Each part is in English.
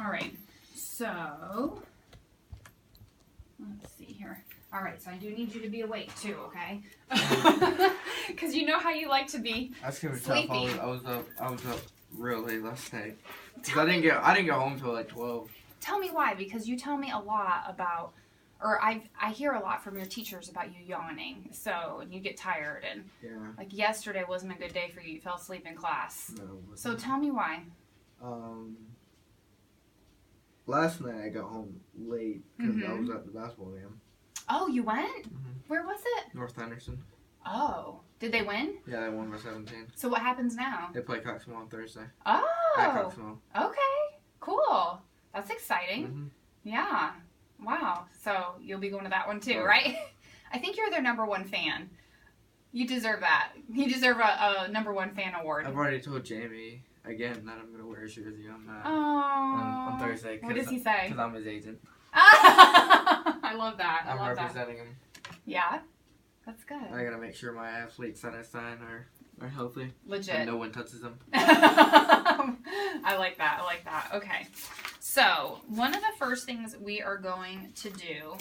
All right. So, let's see here. All right, so I do need you to be awake too, okay? Because you know how you like to be That's gonna be sleepy. tough. I was up real late last night. Cause I didn't get home till like 12. Tell me why, because you tell me a lot about, or I hear a lot from your teachers about you yawning. So, and you get tired, and Yeah. like yesterday wasn't a good day for you. You fell asleep in class. No. So tell me why. Last night I got home late because I Mhm. was at the basketball game. Oh, you went? Mhm. Where was it? North Henderson. Oh, did they win? Yeah, they won by 17. So what happens now? They play Coxsville on Thursday. Oh, At Coxsville. okay, cool. That's exciting. Mm-hmm. Yeah. Wow. So you'll be going to that one too, Oh. right? I think you're their number one fan. You deserve that. You deserve a number one fan award. I've already told Jamie again that I'm gonna wear a jersey on on Thursday. What does he say? Because I'm his agent. I love that. I I'm love that. representing him. Yeah, that's good. I gotta make sure my athletes that I sign are healthy. Legit. And no one touches them. I like that. I like that. Okay. So, one of the first things we are going to do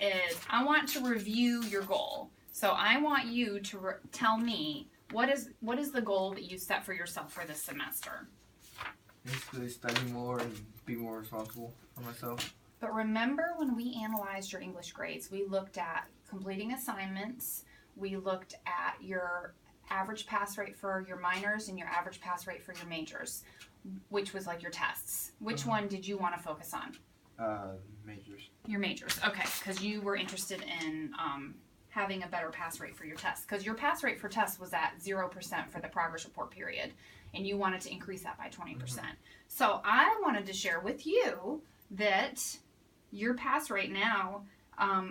is I want to review your goal. So, I want you to tell me what is the goal that you set for yourself for this semester. Basically, study more and be more responsible for myself. But remember when we analyzed your English grades, we looked at completing assignments, we looked at your average pass rate for your minors and your average pass rate for your majors, which was like your tests. Which one did you want to focus on? Majors. Your majors, okay, because you were interested in having a better pass rate for your tests. Because your pass rate for tests was at 0% for the progress report period, and you wanted to increase that by 20%. Mm-hmm. So I wanted to share with you that your pass rate now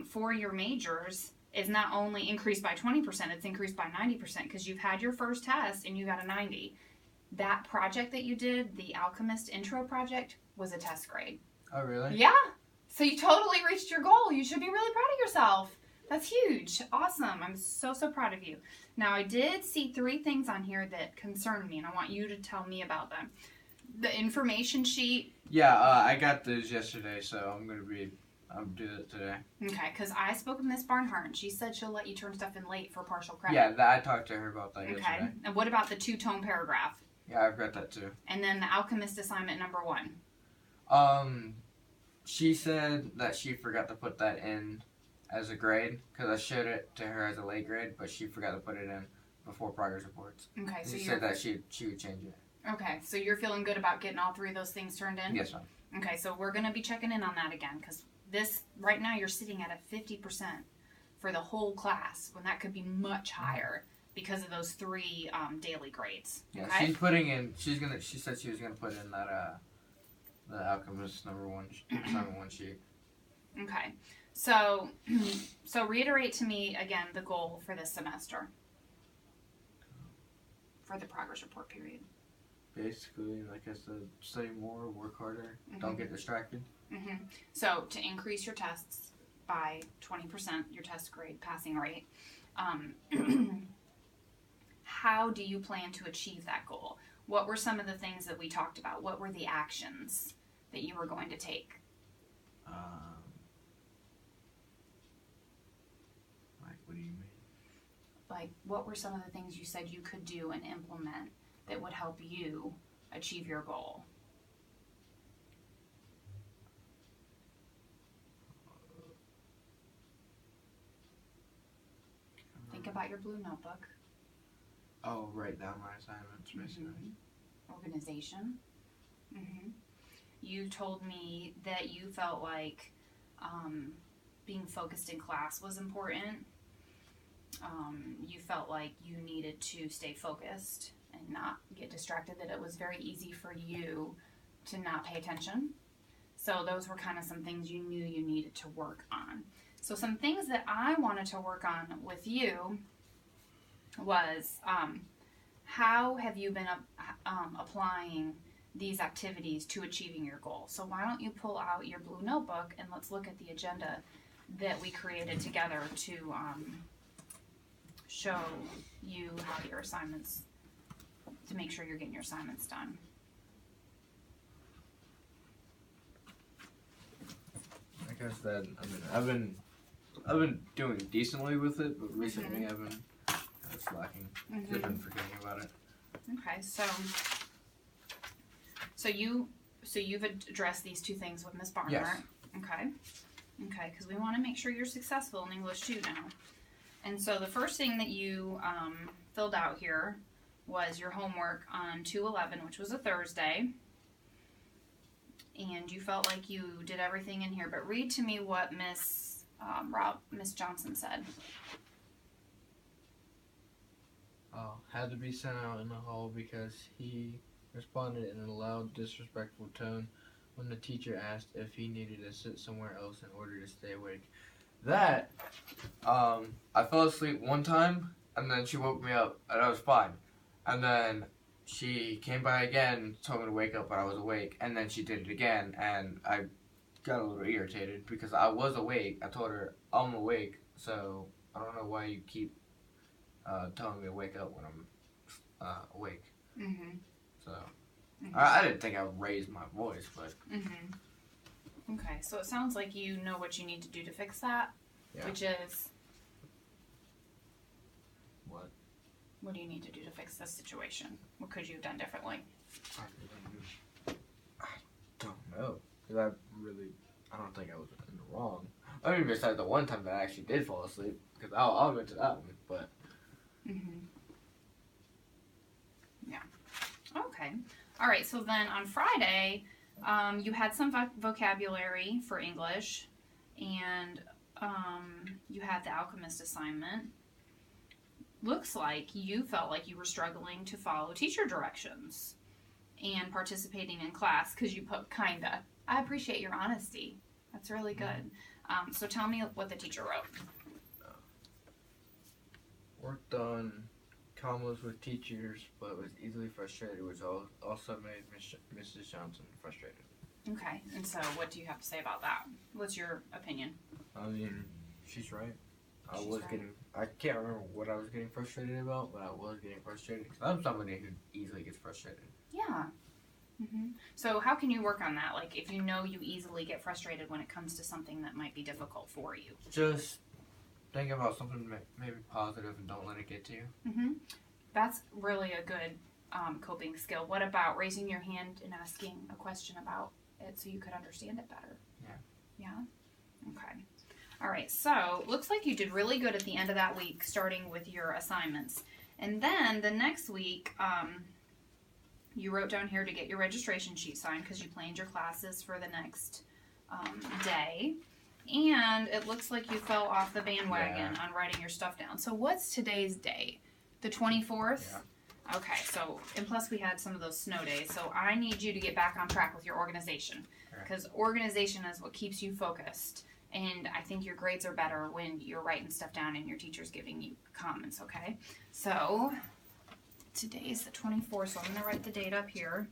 for your majors is not only increased by 20%, it's increased by 90% because you've had your first test and you got a 90. That project that you did, the Alchemist Intro project, was a test grade. Oh, really? Yeah. So you totally reached your goal. You should be really proud of yourself. That's huge. Awesome. I'm so, so proud of you. Now, I did see 3 things on here that concern me, and I want you to tell me about them. The information sheet. Yeah, I got those yesterday, so I'll do it today. Okay, because I spoke with Miss Barnhart, and she said she'll let you turn stuff in late for partial credit. Yeah, I talked to her about that yesterday. Okay. And what about the 2-tone paragraph? Yeah, I've got that too. And then the Alchemist assignment number 1. She said that she forgot to put that in as a grade because I showed it to her as a late grade, but she forgot to put it in before progress reports. Okay, so she said that she would change it. Okay, so you're feeling good about getting all 3 of those things turned in? Yes, ma'am. Okay, so we're going to be checking in on that again because this, right now, you're sitting at a 50% for the whole class when that could be much higher because of those 3 daily grades. Yeah, Okay? she's putting in, she said she was going to put in that, the Alchemist number 1 sheet. Okay, so reiterate to me again the goal for this semester for the progress report period. Basically, like I said, study more, work harder, don't get distracted. Mm-hmm. So to increase your tests by 20%, your test grade passing rate, how do you plan to achieve that goal? What were some of the things that we talked about? What were the actions that you were going to take? Like, what do you mean? Like, what were some of the things you said you could do and implement that would help you achieve your goal? Think about your blue notebook. Oh, write down my assignments, basically. Mm-hmm. Organization. Mm-hmm. You told me that you felt like being focused in class was important. You felt like you needed to stay focused and not get distracted, that it was very easy for you to not pay attention. So those were kind of some things you knew you needed to work on. So some things that I wanted to work on with you was how have you been applying these activities to achieving your goal? So why don't you pull out your blue notebook and let's look at the agenda that we created together to show you how your assignments, to make sure you're getting your assignments done. because then I've been doing decently with it, but recently I've been kind of slacking. I've been forgetting about it. Okay, so you've addressed these two things with Miss Barnhart. Yes. Okay, because we want to make sure you're successful in English 2 now. And so the first thing that you filled out here was your homework on 2/11, which was a Thursday. And you felt like you did everything in here, but read to me what Miss Johnson said. Had to be sent out in the hall because he responded in a loud, disrespectful tone when the teacher asked if he needed to sit somewhere else in order to stay awake. That, I fell asleep one time, and then she woke me up, and I was fine. And then she came by again, told me to wake up, but I was awake, and then she did it again, and I got a little irritated because I was awake. I told her, I'm awake, so I don't know why you keep telling me to wake up when I'm awake. Mm-hmm. So, Mm-hmm. I didn't think I would raise my voice, but... Mm-hmm. Okay, so it sounds like you know what you need to do to fix that, Yeah. which is... What? What do you need to do to fix this situation? What could you have done differently? I don't know. Because I don't think I was in the wrong. I mean, besides the one time that I actually did fall asleep. Because I'll admit to that one, but... Mm-hmm. Yeah. Okay. All right, so then on Friday, you had some vocabulary for English, and you had the alchemist assignment. Looks like you felt like you were struggling to follow teacher directions and participating in class because you put kinda. I appreciate your honesty. That's really good. So tell me what the teacher wrote. Worked on commas with teachers, but was easily frustrated, which also made Mrs. Johnson frustrated. Okay, and so what do you have to say about that? What's your opinion? I mean, she's right. She's right. I can't remember what I was getting frustrated about, but I was getting frustrated because I'm somebody who easily gets frustrated. Yeah. So how can you work on that? Like, if you know you easily get frustrated when it comes to something that might be difficult for you. Just think about something maybe positive and don't let it get to you. That's really a good coping skill. What about raising your hand and asking a question about it so you could understand it better? Yeah? Okay. All right, so looks like you did really good at the end of that week, starting with your assignments. And then the next week, you wrote down here to get your registration sheet signed because you planned your classes for the next day. And it looks like you fell off the bandwagon on writing your stuff down. So what's today's date? The 24th? Yeah. Okay, so, and plus we had some of those snow days, so I need you to get back on track with your organization. Because organization is what keeps you focused. And I think your grades are better when you're writing stuff down and your teacher's giving you comments, okay? So, today's the 24th, so I'm going to write the date up here.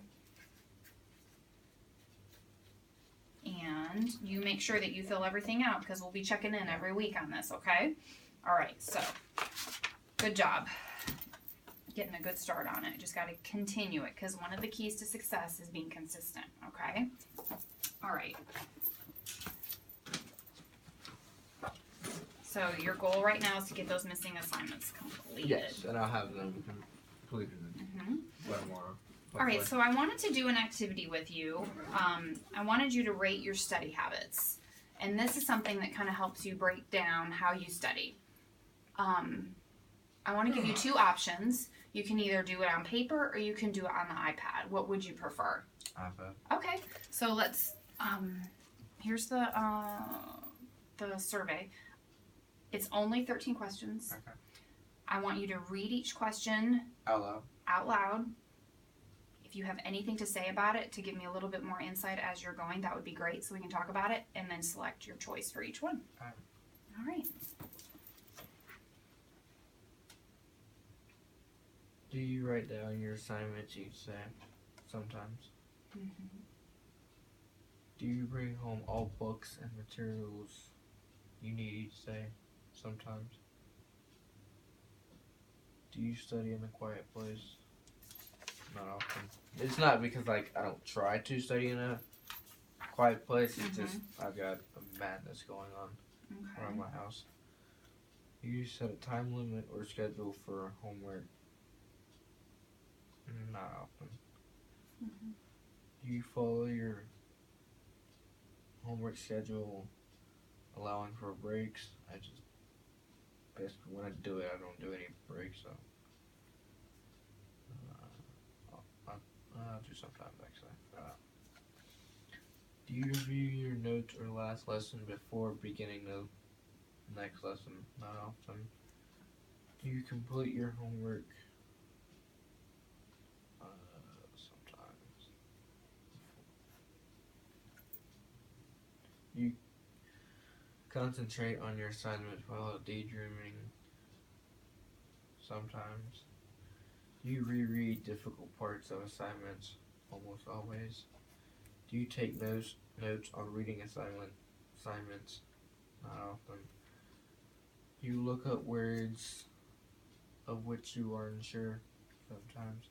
And you make sure that you fill everything out because we'll be checking in every week on this, okay? All right, so good job. Getting a good start on it. Just got to continue it because one of the keys to success is being consistent, okay? All right. So your goal right now is to get those missing assignments completed. Yes, and I'll have them completed by tomorrow. All right, so I wanted to do an activity with you. I wanted you to rate your study habits. And this is something that kind of helps you break down how you study. I want to give you two options. You can either do it on paper or you can do it on the iPad. What would you prefer? iPad. Okay, so let's, here's the survey. It's only 13 questions. Okay. I want you to read each question Out loud. If you have anything to say about it to give me a little bit more insight as you're going, that would be great so we can talk about it and then select your choice for each one. Alright. All right. Do you write down your assignments each day? Sometimes. Do you bring home all books and materials you need each day? Sometimes. Do you study in a quiet place? Not often. It's not because I don't try to study in a quiet place. It's just I've got a madness going on around Okay. my house. You set a time limit or schedule for homework? Not often. Mhm. Do you follow your homework schedule, allowing for breaks? I just basically when I do it, I don't do any breaks. So I'll do sometimes actually. Do you review your notes or last lesson before beginning the next lesson? Not often. Do you complete your homework? Sometimes. You concentrate on your assignments while daydreaming? Sometimes. Do you reread difficult parts of assignments? Almost always. Do you take notes on reading assignments? Not often. Do you look up words of which you are unsure? Sometimes.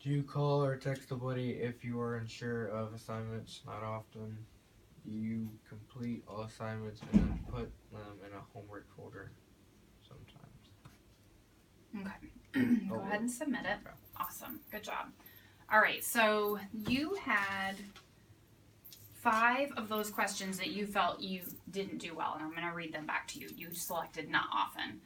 Do you call or text a buddy if you are unsure of assignments? Not often. Do you complete all assignments and then put them in a homework folder? Sometimes. Okay. Go ahead and submit it. Okay. Awesome. Good job. All right. So you had 5 of those questions that you felt you didn't do well, and I'm going to read them back to you. You selected not often.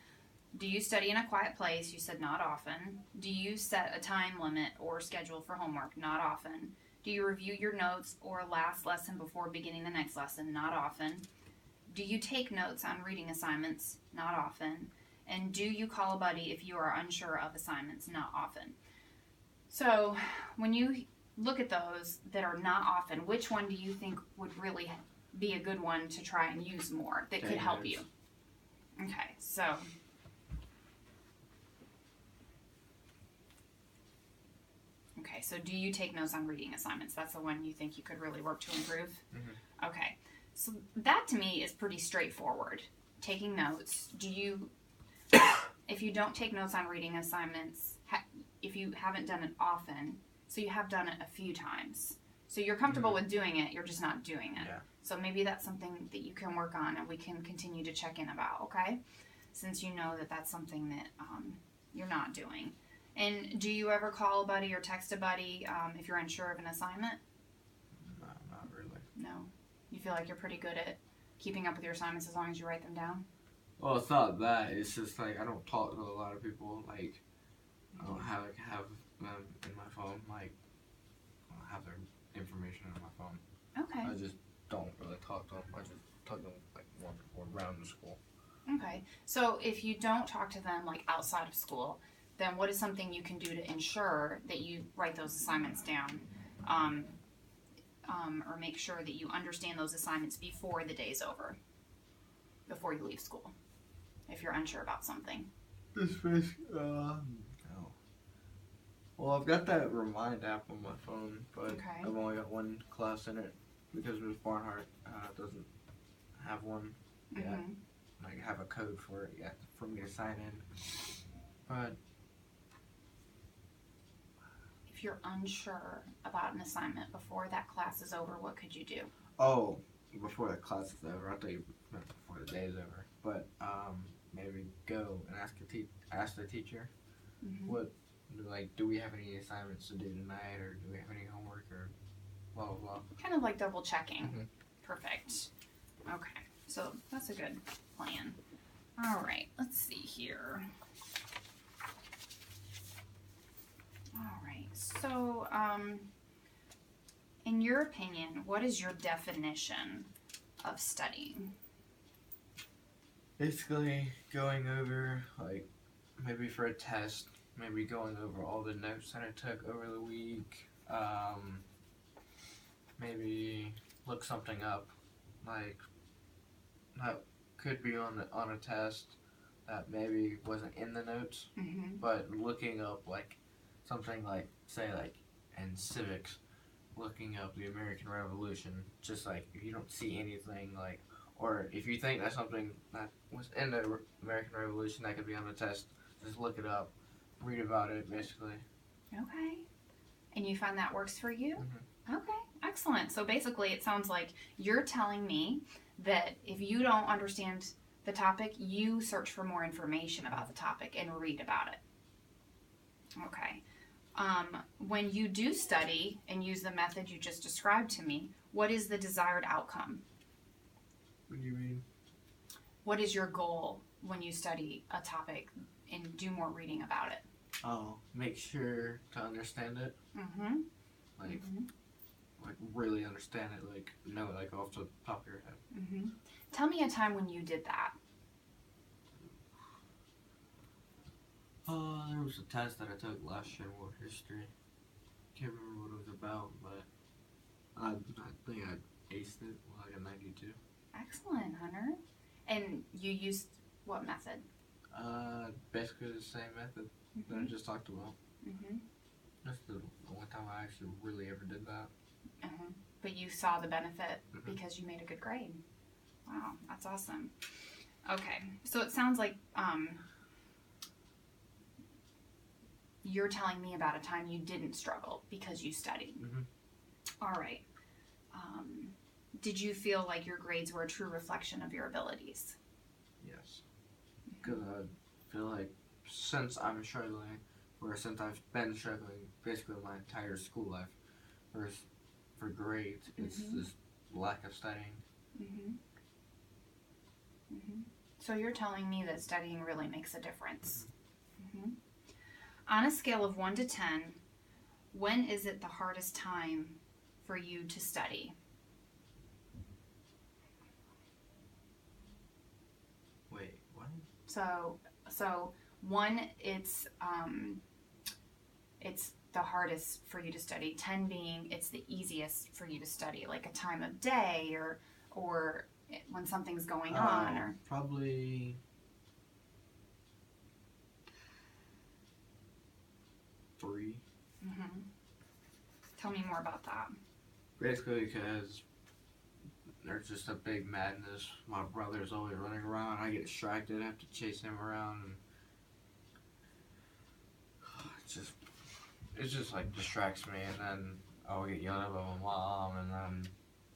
Do you study in a quiet place? You said not often. Do you set a time limit or schedule for homework? Not often. Do you review your notes or last lesson before beginning the next lesson? Not often. Do you take notes on reading assignments? Not often. And do you call a buddy if you are unsure of assignments? Not often. So when you look at those that are not often, which one do you think would really be a good one to try and use more that could help you? Okay, so do you take notes on reading assignments? That's the one you think you could really work to improve? Mhm. Okay, so that to me is pretty straightforward. Taking notes. Do you, if you don't take notes on reading assignments, if you haven't done it often, so you have done it a few times, so you're comfortable with doing it, you're just not doing it. Yeah. So maybe that's something that you can work on and we can continue to check in about, okay? Since you know that that's something that you're not doing. And do you ever call a buddy or text a buddy if you're unsure of an assignment? No, not really. No. You feel like you're pretty good at keeping up with your assignments as long as you write them down? Well, it's not that. It's just like I don't talk to a lot of people. Like I don't have them in my phone. Like I don't have their information on my phone. Okay. I just don't really talk to them. I just talk to them like once or around the school. Okay. So if you don't talk to them like outside of school, then what is something you can do to ensure that you write those assignments down? Or make sure that you understand those assignments before the day's over, before you leave school, if you're unsure about something. No. Well, I've got that Remind app on my phone, but Okay. I've only got one class in it because Ms. Barnhart doesn't have one yet. Mm-hmm. Like have a code for it yet for me to sign in. But If you're unsure about an assignment before that class is over, what could you do? oh, before the class is over, I thought you meant before the day is over. But maybe go and ask the teacher Mm-hmm. what do we have any assignments to do tonight, or do we have any homework, or blah blah blah. Kind of like double checking. Mhm. Perfect. Okay, so that's a good plan. All right, let's see here. All right, so in your opinion, what is your definition of studying? Basically, going over like maybe for a test, maybe going over all the notes that I took over the week. Maybe look something up, like that could be on a test that maybe wasn't in the notes, Mm-hmm. but looking up like something like say like in civics, looking up the American Revolution. Just like if you don't see anything like, or if you think that's something that was in the American Revolution that could be on the test, just look it up, read about it, basically. Okay. And you find that works for you? Mhm. Okay, Excellent. So basically, it sounds like you're telling me that if you don't understand the topic, you search for more information about the topic and read about it. Okay. When you do study and use the method you just described to me, what is the desired outcome? What do you mean? What is your goal when you study a topic and do more reading about it? Oh, make sure to understand it. Mm-hmm. Like, like really understand it. Like, know it, like off the top of your head. Mm-hmm. Tell me a time when you did that. There was a test that I took last year in world history. Can't remember what it was about, but I think I aced it, like a 92. Excellent, Hunter. And you used what method? Basically the same method that I just talked about. Mm-hmm. That's the only time I actually really ever did that. Uh-huh. But you saw the benefit Mhm. because you made a good grade. Wow, that's awesome. Okay, so it sounds like you're telling me about a time you didn't struggle because you studied. Mhm. All right. Did you feel like your grades were a true reflection of your abilities? Yes. Because I feel like since I'm struggling, or since I've been struggling basically my entire school life for grades, it's Mhm. this lack of studying. Mm-hmm. Mm-hmm. So you're telling me that studying really makes a difference. Mm-hmm. On a scale of 1 to 10, when is it the hardest time for you to study? Wait, what? So 1, it's the hardest for you to study. 10 being it's the easiest for you to study, like a time of day or when something's going on. Or Probably 3. mm-hmm. Tell me more about that. Basically because there's just a big madness. My brother's always running around. I get distracted. I have to chase him around. And it just like distracts me, and then I'll get yelled at by my mom, and then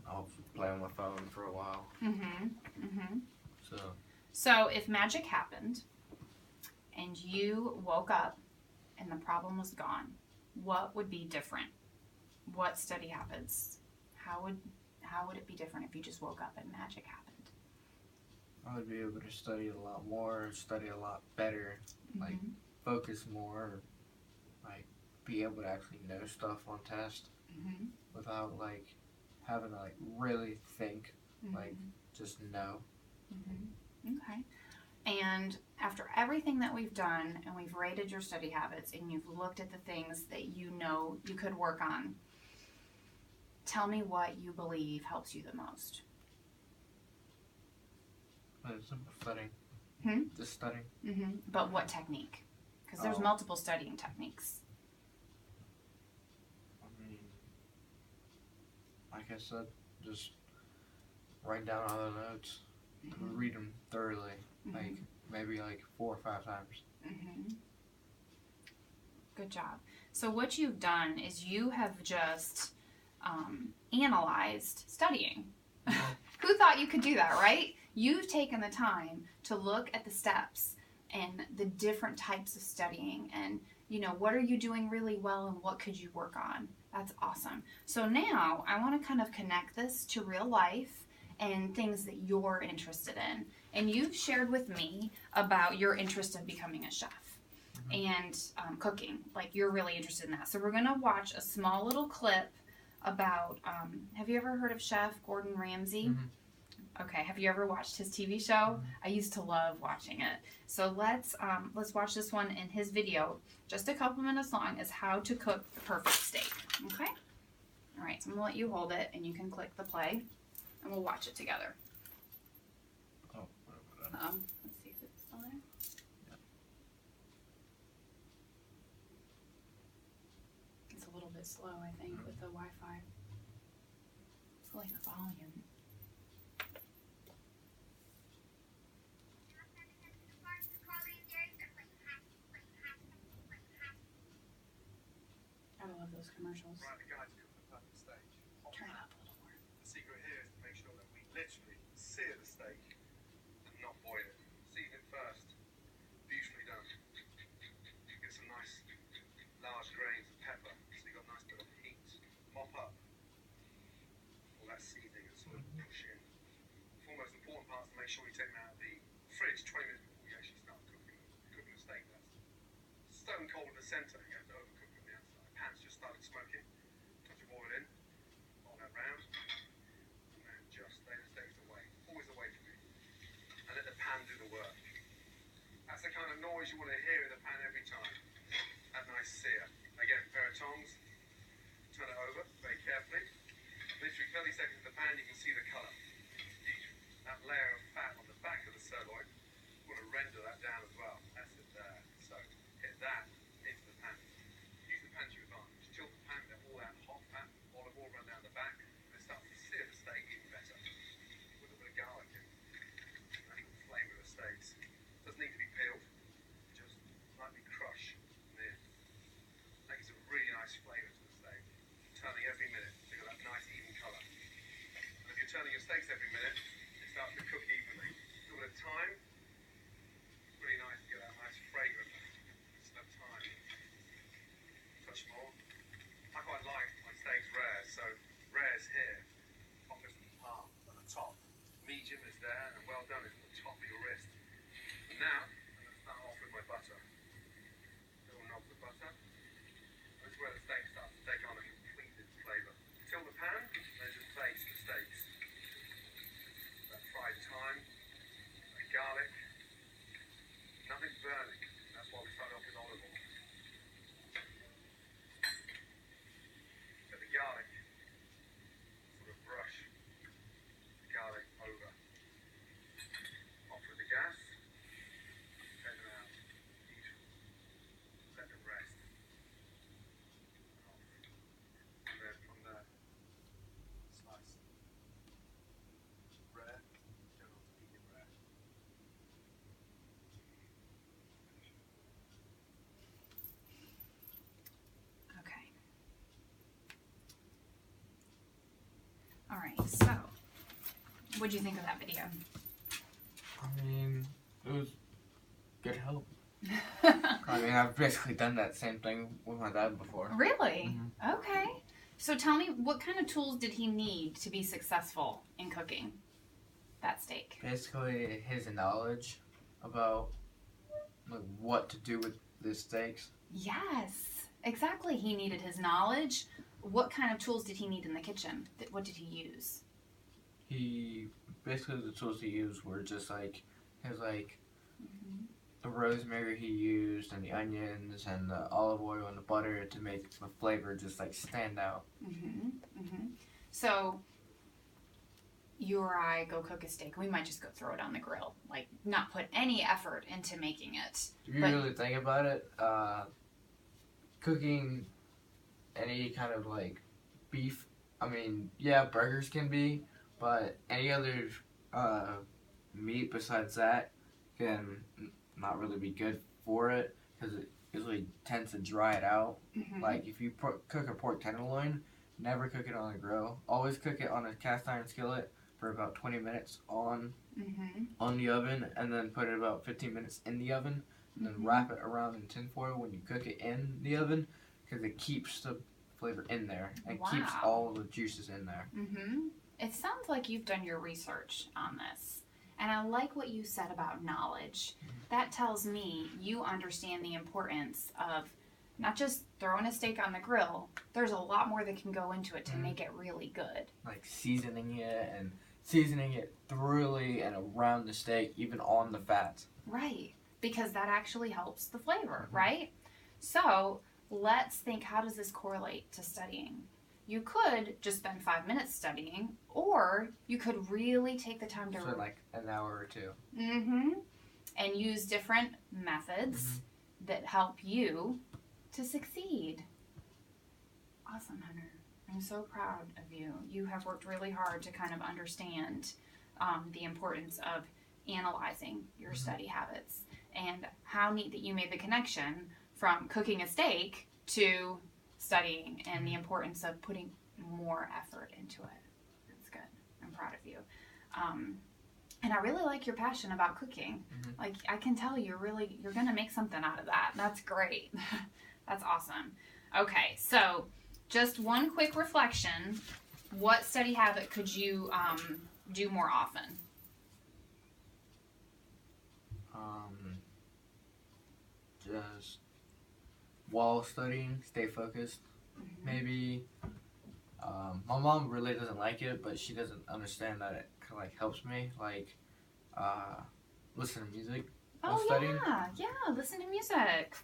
I'll play on my phone for a while. Mm-hmm. Mm-hmm. So if magic happened and you woke up and the problem was gone, what would be different? What study habits? How would it be different if you just woke up and magic happened? I would be able to study a lot more, study a lot better, like Mm-hmm. focus more, like be able to actually know stuff on test Mm-hmm. without like having to like really think, Mm-hmm. like just know. Mm-hmm. Okay. And after everything that we've done and we've rated your study habits and you've looked at the things that you know you could work on, tell me what you believe helps you the most. Simple studying. Just studying. Mm-hmm. But what technique? Because there's Oh. multiple studying techniques. I mean, like I said, just write down all the notes, read them thoroughly, like maybe like 4 or 5 times. Mm-hmm. Good job. So what you've done is you have just analyzed studying. Who thought you could do that, right? You've taken the time to look at the steps and the different types of studying and, what are you doing really well and what could you work on? That's awesome. So now I want to kind of connect this to real life and things that you're interested in. And you've shared with me about your interest of becoming a chef and cooking. Like you're really interested in that. So we're going to watch a small little clip about, have you ever heard of Chef Gordon Ramsay? Mhm. Okay, have you ever watched his TV show? I used to love watching it. So let's watch this one in his video, just a couple minutes long, is how to cook the perfect steak. Okay? All right, so I'm gonna let you hold it and you can click the play and we'll watch it together. Oh, Let's see if it's still there. It's a little bit slow, I think, with the Wi-Fi. It's like the volume. I love those commercials. Right, the guys cook the perfect stage. Turn it sear the steak and not boil it. Season it first. Beautifully done. Get some nice large grains of pepper, so you've got a nice bit of heat. Mop up all that seasoning and sort of push in. The foremost important part is to make sure you take them out of the fridge 20 minutes before you actually start cooking the steak. That's stone cold in the centre. You have to overcook on the outside. Pan's just started smoking. Touch of oil in, roll that round, and then just lay the steaks away. Always away from it. And let the pan do the work. That's the kind of noise you want to hear in the pan every time. That nice sear. Again, pair of tongs. Turn it over very carefully. Literally 30 seconds in the pan, you can see the colour. That layer of fat on the back of the sirloin, you want to render that down as well. That's it there. So hit that into the pan. Use the pan to your advantage. Tilt the pan, let all that hot fat, olive oil run down the back, and it starts to sear the steak even better. With a bit of garlic in. That's the flavour of the steaks. Doesn't need to be peeled. Just lightly crush the makes a really nice flavour to the steak. Turning every minute to get that nice even colour. And if you're turning your steaks every minute, it starts to cook evenly. A little bit of thyme. Really nice to get that nice fragrance of thyme. Touch more. I quite like my steaks rare, so rare's here. Offers the palm at the top. Medium is there, and well done is at the top of your wrist. And now, I'm going to start off with my butter. Little knob of butter. This is where the steak starts to take on a complete flavour. Till the pan, then just baste the steaks. That fried thyme, that garlic, nothing burning. That's why we start off with olive oil. Get the garlic, sort of brush the garlic over. Off with the gas, take them out. Beautiful. Let them rest. And then from there, slice rare, go on to medium rare. Okay. All right. So, what'd you think of that video? I mean, it was good help. I mean, I've basically done that same thing with my dad before. Really? Okay. So tell me, what kind of tools did he need to be successful in cooking that steak? Basically, his knowledge about like what to do with the steaks. Yes, exactly. He needed his knowledge. What kind of tools did he need in the kitchen? What did he use? He basically the tools he used were just like his the rosemary he used and the onions and the olive oil and the butter to make the flavor just like stand out. So, you or I go cook a steak. We might just go throw it on the grill, like not put any effort into making it. If you really think about it, cooking any kind of like beef, I mean, yeah, burgers can be, but any other meat besides that can not really be good for it because it usually tends to dry it out. Like if you cook a pork tenderloin, never cook it on a grill. Always cook it on a cast iron skillet for about 20 minutes on the oven, and then put it about 15 minutes in the oven, and then wrap it around in tinfoil when you cook it in the oven because it keeps the flavor in there and keeps all the juices in there. It sounds like you've done your research on this. And I like what you said about knowledge. That tells me you understand the importance of not just throwing a steak on the grill. There's a lot more that can go into it to make it really good. Like seasoning it thoroughly and around the steak, even on the fat. Right. Because that actually helps the flavor, right? So let's think, how does this correlate to studying? You could just spend 5 minutes studying, or you could really take the time to... So like an hour or two. And use different methods that help you to succeed. Awesome, Hunter. I'm so proud of you. You have worked really hard to kind of understand the importance of analyzing your study habits, and how neat that you made the connection from cooking a steak to studying and the importance of putting more effort into it. That's good. I'm proud of you. And I really like your passion about cooking. Mhm. Like, I can tell you're going to make something out of that. That's great. That's awesome. Okay, so just one quick reflection. What study habit could you do more often? Just while studying, stay focused. Maybe. My mom really doesn't like it, but she doesn't understand that it kind of like helps me. Like, listen to music while Oh, studying. yeah, listen to music.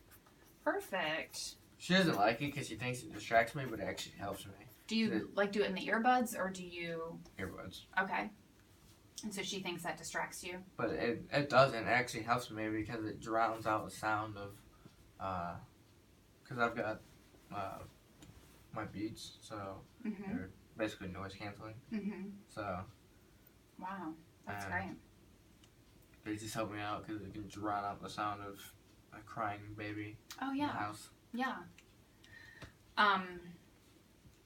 Perfect. She doesn't like it because she thinks it distracts me, but it actually helps me. Do you like do it in the earbuds or do you? Earbuds. Okay. And so she thinks that distracts you. But it doesn't. It actually helps me because it drowns out the sound of, because I've got my Beats, so they're basically noise canceling. So Wow, that's And- great. they just help me out because it can drown out the sound of a crying baby Oh in the yeah, house. yeah.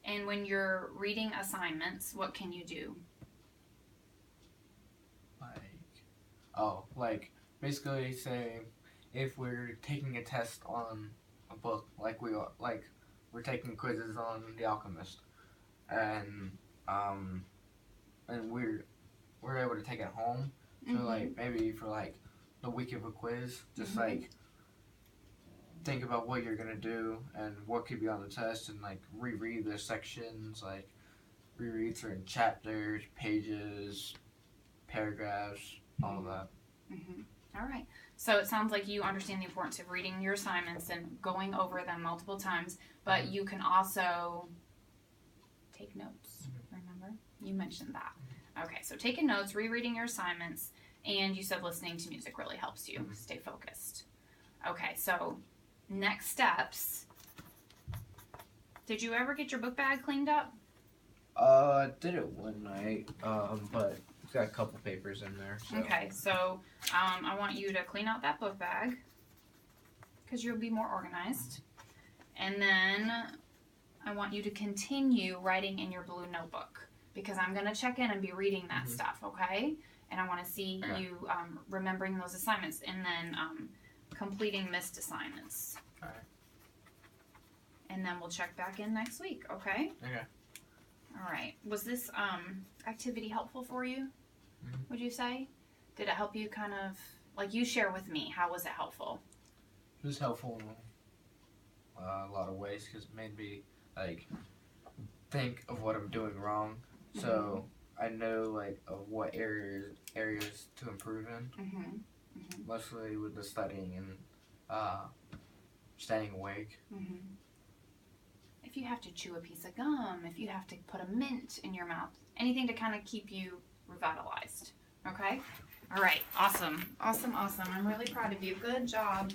And when you're reading assignments, what can you do? Like basically say if we're taking a test on a book, like we're taking quizzes on The Alchemist, and we're able to take it home. So like maybe for like the week of a quiz, just like think about what you're gonna do and what could be on the test, and like reread the sections, like reread certain chapters, pages, paragraphs, all of that. All right. So it sounds like you understand the importance of reading your assignments and going over them multiple times, but you can also take notes. Remember? You mentioned that. Okay, so taking notes, rereading your assignments, and you said listening to music really helps you stay focused. Okay, so next steps. Did you ever get your book bag cleaned up? I did it one night, but it's got a couple papers in there. So. Okay, so I want you to clean out that book bag because you'll be more organized. And then I want you to continue writing in your blue notebook because I'm going to check in and be reading that stuff, okay? And I want to see you remembering those assignments and then completing missed assignments. Alright. And then we'll check back in next week, okay? Okay. All right. Was this activity helpful for you? Mhm. Would you say? Did it help you kind of like you share with me? How was it helpful? It was helpful in a lot of ways because it made me like think of what I'm doing wrong, so I know like of what areas to improve in. Mostly with the studying and staying awake. If you have to chew a piece of gum, if you have to put a mint in your mouth, anything to kind of keep you revitalized. Okay? All right. Awesome. I'm really proud of you. Good job.